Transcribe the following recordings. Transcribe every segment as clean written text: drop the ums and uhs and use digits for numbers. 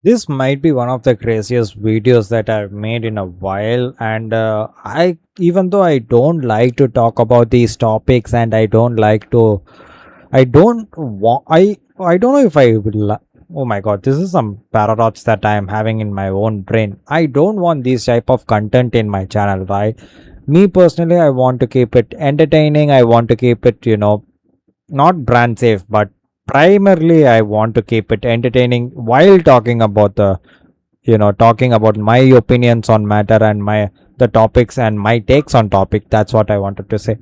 This might be one of the craziest videos that I've made in a while, and I, even though I don't like to talk about these topics, and I don't like to, I don't want, I don't know if I would. Oh my god, this is some paradox that I am having in my own brain. I don't want this type of content in my channel, right? Me personally, I want to keep it entertaining. I want to keep it, not brand safe, but primarily I want to keep it entertaining while talking about talking about my opinions on matter and my the topics and my takes on topic. That's what I wanted to say.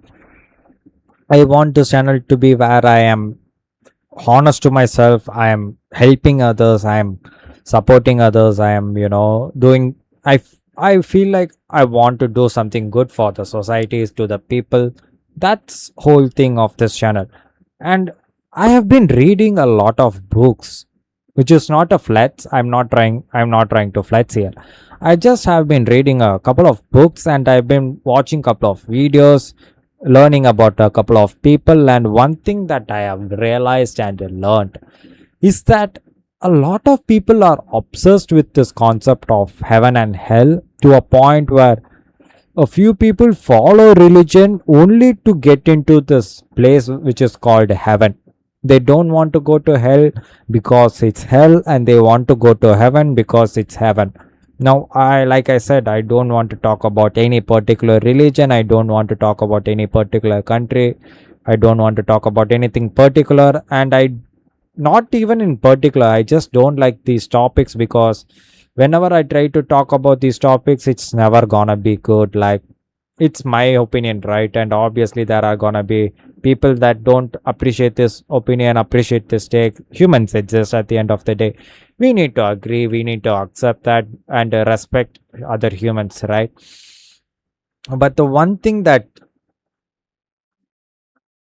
I want this channel to be where I am honest to myself, I am helping others, I am supporting others, I am doing I feel like I want to do something good for the societies, to the people. That's whole thing of this channel. And I have been reading a lot of books, which is not a flex. I'm not trying to flex here. I just have been reading a couple of books, and I've been watching couple of videos, learning about a couple of people. And one thing that I have realized and learned is that a lot of people are obsessed with this concept of heaven and hell, to a point where a few people follow religion only to get into this place which is called heaven. They don't want to go to hell because it's hell, and they want to go to heaven because it's heaven. Now, like I said, I don't want to talk about any particular religion. I don't want to talk about any particular country. I don't want to talk about anything particular, and I not even in particular. I just don't like these topics, because whenever I try to talk about these topics, it's never gonna be good. Like, it's my opinion, right? And obviously there are gonna be people that don't appreciate this opinion, appreciate this take. Humans exist at the end of the day. We need to agree, we need to accept that, and respect other humans, right? But the one thing that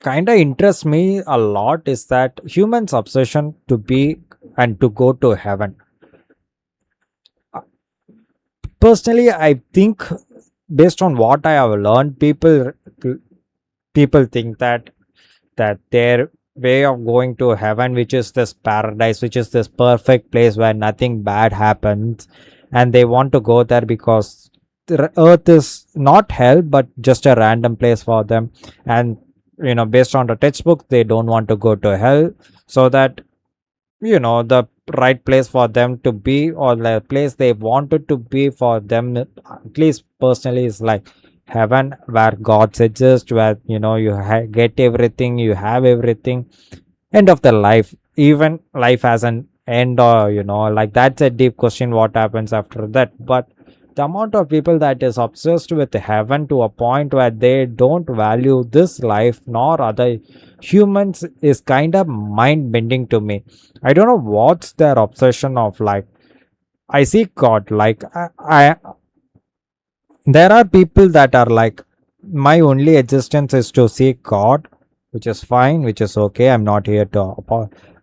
kind of interests me a lot is that humans obsession to be and to go to heaven. Personally, I think, based on what I have learned, people think that their way of going to heaven, which is this paradise, which is this perfect place where nothing bad happens, and they want to go there because the earth is not hell but just a random place for them. And based on the textbook, they don't want to go to hell, so that the right place for them to be, or the place they wanted to be for them, at least personally, is like heaven, where God exist, where you get everything, you have everything. End of the life, even life has an end, or like, that's a deep question, what happens after that. But the amount of people that is obsessed with heaven to a point where they don't value this life nor other humans is kind of mind bending to me. I don't know what's their obsession of. Like, I see God, like, I there are people that are like, my only existence is to seek God, which is fine, which is okay. I'm not here to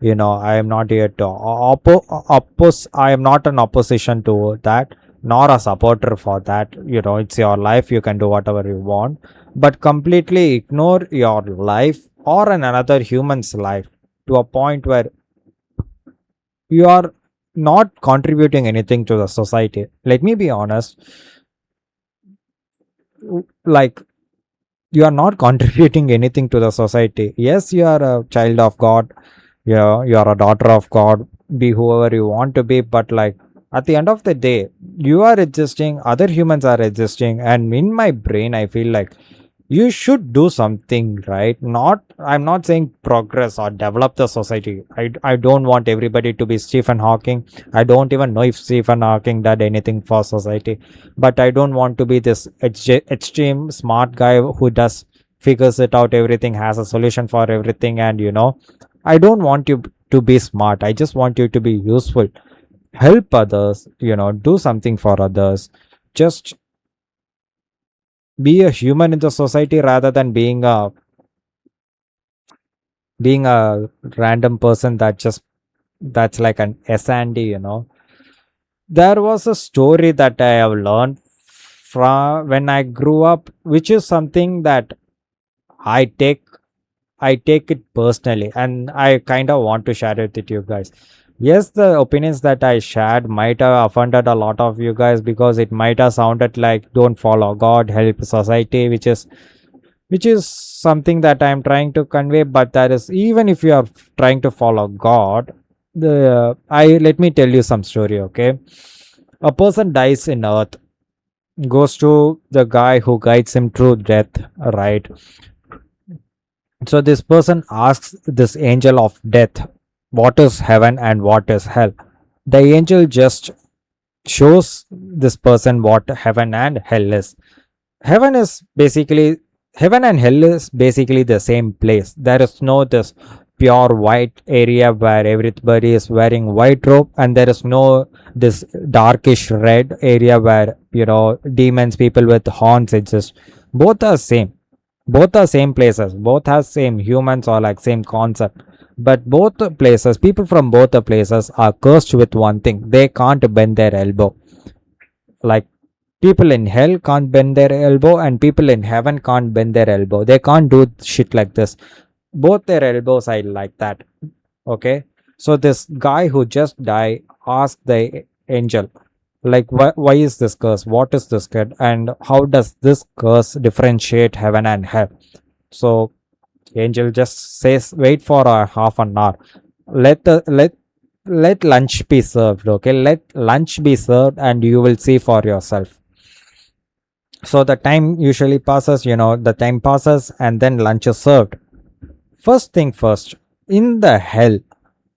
I am not here to oppose. I am not an opposition to that, nor a supporter for that. It's your life, you can do whatever you want, but completely ignore your life or another human's life, to a point where you are not contributing anything to the society. Let me be honest, like, you are not contributing anything to the society. Yes, you are a child of God, you are a daughter of God, be whoever you want to be, but like, at the end of the day, you are existing, other humans are existing, and in my brain I feel like you should do something, right? Not, I'm not saying progress or develop the society. I don't want everybody to be Stephen Hawking. I don't even know if Stephen Hawking did anything for society. But I don't want to be this extreme smart guy who does figures it out, everything, has a solution for everything. And I don't want you to be smart, I just want you to be useful, help others, do something for others. Just be a human in the society, rather than being a random person that's like an S&D. There was a story that I have learned from when I grew up, which is something that i take I take it personally, and I kind of want to share it with you guys. Yes, the opinions that I shared might have offended a lot of you guys because it might have sounded like don't follow God, help society, which is something that I'm trying to convey. But that is, even if you are trying to follow God, the I let me tell you some story. Okay, a person dies in earth, goes to the guy who guides him through death, right? So this person asks this angel of death, what is heaven and what is hell? The angel just shows this person what heaven and hell is. Heaven is basically Heaven and hell is basically the same place. There is no this pure white area where everybody is wearing white robe, and there is no this darkish red area where demons, people with horns exist. Both are same. Both are same places. Both have same humans or like same concept. But both the places, people from both the places are cursed with one thing. They can't bend their elbow. Like people in hell can't bend their elbow and people in heaven can't bend their elbow. They can't do shit like this. Both their elbows are like that. Okay. So this guy who just died asked the angel, like, why is this curse? What is this curse? And how does this curse differentiate heaven and hell? So angel just says, wait for a half an hour. Let the let lunch be served. Okay, let lunch be served and you will see for yourself. So the time usually passes, the time passes and then lunch is served. First thing first, in the hell,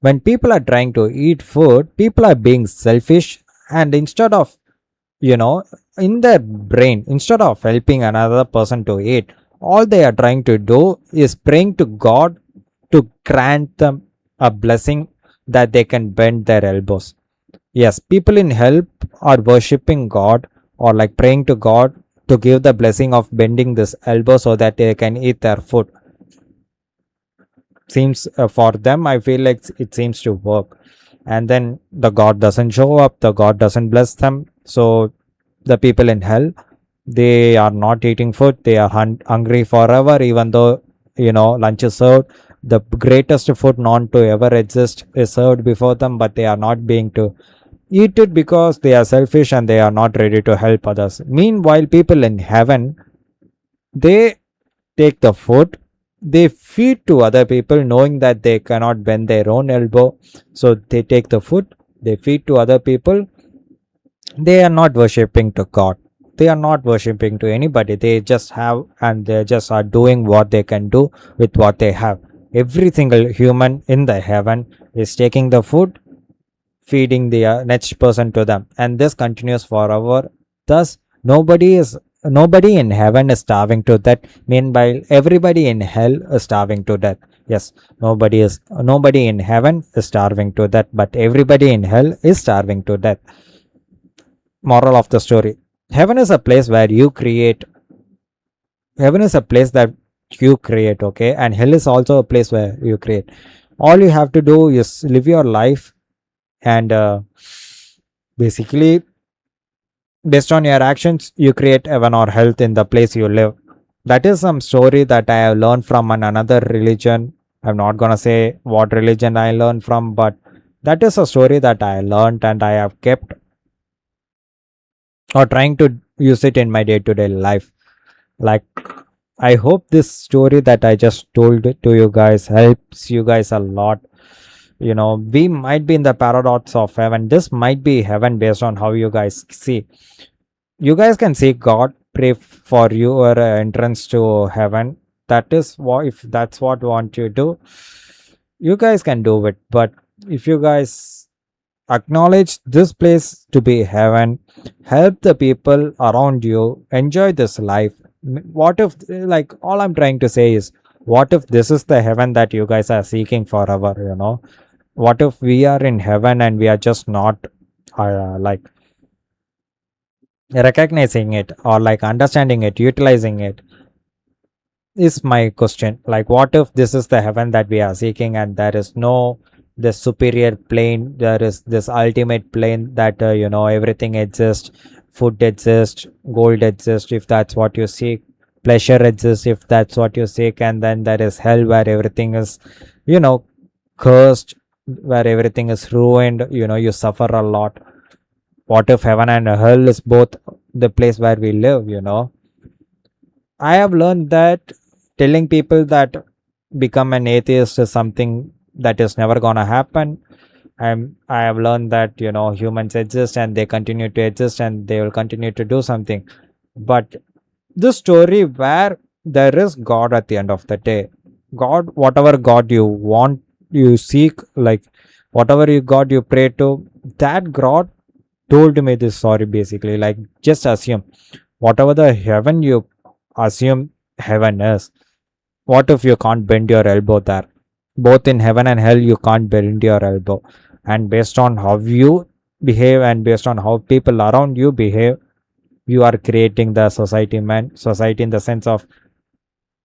when people are trying to eat food, people are being selfish, and instead of, you know, in their brain, instead of helping another person to eat, all they are trying to do is praying to God to grant them a blessing that they can bend their elbows. Yes, people in hell are worshipping God or like praying to God to give the blessing of bending this elbow so that they can eat their food. Seems for them, I feel like it seems to work. And then the God doesn't show up, the God doesn't bless them. So the people in hell, they are not eating food, they are hungry forever, even though lunch is served. The greatest food known to ever exist is served before them, but they are not being to eat it because they are selfish and they are not ready to help others. Meanwhile, people in heaven, they take the food, they feed to other people knowing that they cannot bend their own elbow. So they take the food, they feed to other people. They are not worshipping to God, they are not worshipping to anybody. They just have and they just are doing what they can do with what they have. Every single human in the heaven is taking the food, feeding the next person to them, and this continues forever. Thus nobody in heaven is starving to death. Meanwhile, everybody in hell is starving to death. Yes, nobody in heaven is starving to death, but everybody in hell is starving to death. Moral of the story: heaven is a place where you create. Heaven is a place that you create, okay, and hell is also a place where you create. All you have to do is live your life, and basically, based on your actions, you create heaven or health in the place you live. That is some story that I have learned from another religion. I'm not gonna say what religion I learned from, but that is a story that I learned and I have kept or trying to use it in my day-to-day life. Like, I hope this story that I just told to you guys helps you guys a lot. We might be in the paradox of heaven. This might be heaven based on how you guys see. You guys can seek God, pray for your entrance to heaven. That is what, if that's what you want to do, you guys can do it. But if you guys acknowledge this place to be heaven, help the people around you, enjoy this life. What if, like, all I'm trying to say is, what if this is the heaven that you guys are seeking forever? What if we are in heaven and we are just not like recognizing it or like understanding it, utilizing it? Is my question. Like, what if this is the heaven that we are seeking and there is no this superior plane, there is this ultimate plane that everything exists, food exists, gold exists if that's what you seek, pleasure exists if that's what you seek, and then there is hell where everything is you know cursed, where everything is ruined, you suffer a lot. What if heaven and hell is both the place where we live? I have learned that telling people that become an atheist is something that is never gonna happen. I have learned that humans exist and they continue to exist and they will continue to do something. But this story where there is God at the end of the day, God, whatever God you want, you seek, like whatever you God you pray to, that God told me this story basically. Like, just assume whatever the heaven you assume heaven is. What if you can't bend your elbow there? Both in heaven and hell, you can't bend your elbow. And based on how you behave and based on how people around you behave, you are creating the society, man. Society in the sense of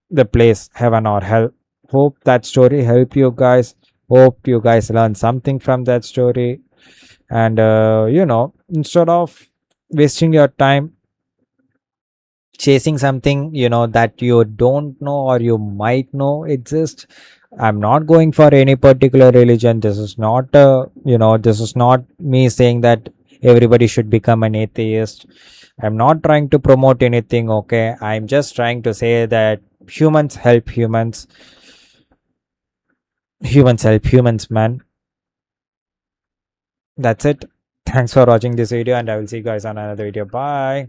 the place, heaven or hell. Hope that story helped you guys. Hope you guys learn something from that story. And, instead of wasting your time chasing something that you don't know or you might know exists, I'm not going for any particular religion. This is not this is not me saying that everybody should become an atheist. I'm not trying to promote anything, okay? I'm just trying to say that humans help humans. Humans help humans, man. That's it. Thanks for watching this video and I will see you guys on another video. Bye.